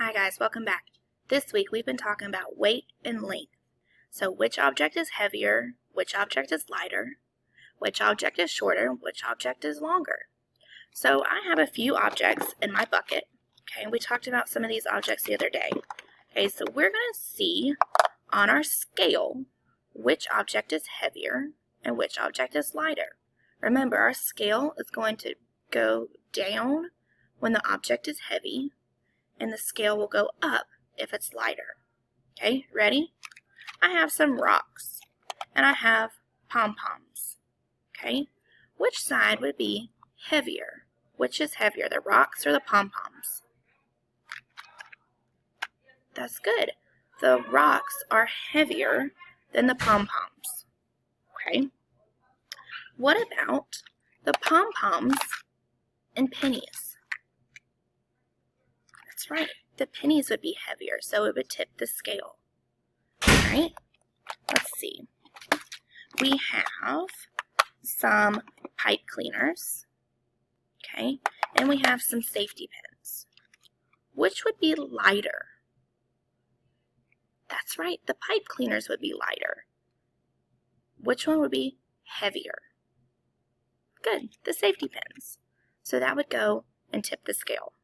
Hi guys, welcome back. This week we've been talking about weight and length. So which object is heavier, which object is lighter, which object is shorter, which object is longer. So I have a few objects in my bucket. Okay, we talked about some of these objects the other day. Okay, so we're going to see on our scale which object is heavier and which object is lighter. Remember, our scale is going to go down when the object is heavy, and the scale will go up if it's lighter. Okay, ready? I have some rocks, and I have pom-poms. Okay, which side would be heavier? Which is heavier, the rocks or the pom-poms? That's good. The rocks are heavier than the pom-poms. Okay, what about the pom-poms and pennies? That's right, the pennies would be heavier, so it would tip the scale. Alright, let's see. We have some pipe cleaners, okay, and we have some safety pins. Which would be lighter? That's right, the pipe cleaners would be lighter. Which one would be heavier? Good, the safety pins. So that would go and tip the scale.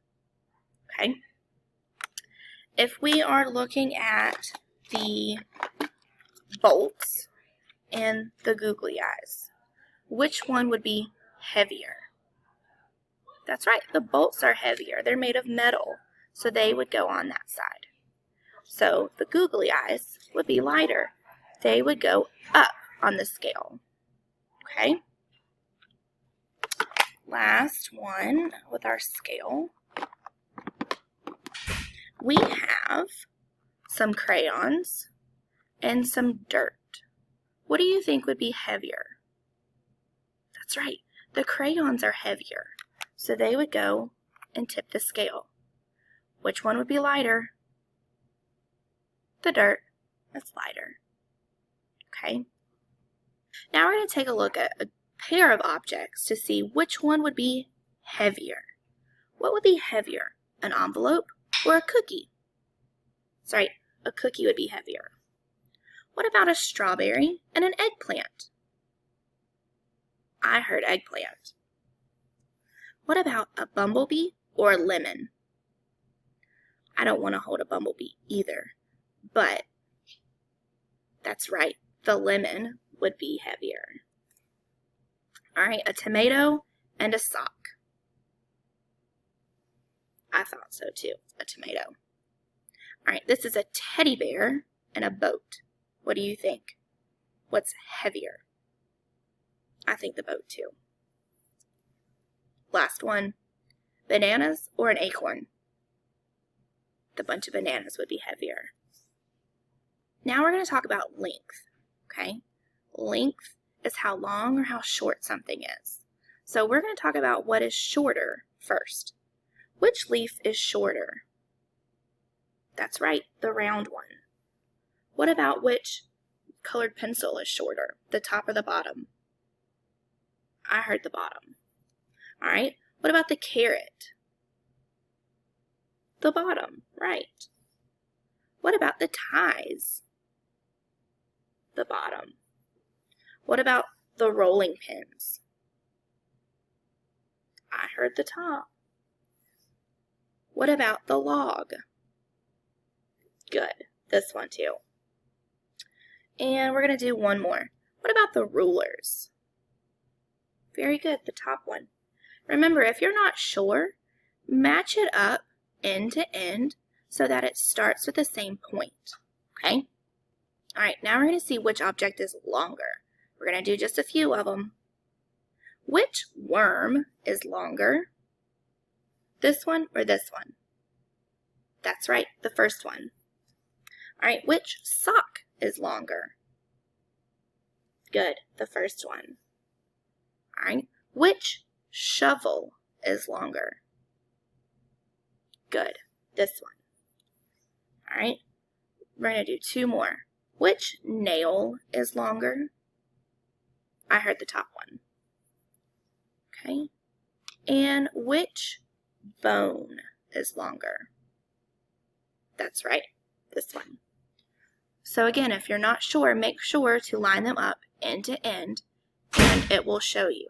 Okay. If we are looking at the bolts and the googly eyes, which one would be heavier? That's right, the bolts are heavier. They're made of metal, so they would go on that side. So the googly eyes would be lighter. They would go up on the scale. Okay. Last one with our scale. We have some crayons and some dirt. What do you think would be heavier? That's right, the crayons are heavier, so they would go and tip the scale. Which one would be lighter? The dirt. That's lighter. Okay. Now we're going to take a look at a pair of objects to see which one would be heavier. What would be heavier, an envelope or a cookie? Sorry, a cookie would be heavier. What about a strawberry and an eggplant? I heard eggplant. What about a bumblebee or a lemon? I don't want to hold a bumblebee either, but that's right, the lemon would be heavier. All right, a tomato and a sock. I thought so too, a tomato. All right, this is a teddy bear and a boat. What do you think? What's heavier? I think the boat too. Last one, bananas or an acorn? The bunch of bananas would be heavier. Now we're going to talk about length, okay? Length is how long or how short something is. So we're going to talk about what is shorter first. Which leaf is shorter? That's right, the round one. What about which colored pencil is shorter, the top or the bottom? I heard the bottom. All right, what about the carrot? The bottom, right. What about the ties? The bottom. What about the rolling pins? I heard the top. What about the log? Good, this one too. And we're going to do one more. What about the rulers? Very good, the top one. Remember, if you're not sure, match it up end to end so that it starts with the same point, okay? All right, now we're going to see which object is longer. We're going to do just a few of them. Which worm is longer? This one or this one? That's right, the first one. All right, which sock is longer? Good, the first one. All right, which shovel is longer? Good, this one. All right, we're going to do two more. Which nail is longer? I heard the top one. Okay, and which bone is longer? That's right, this one. So again, if you're not sure, make sure to line them up end to end, and it will show you.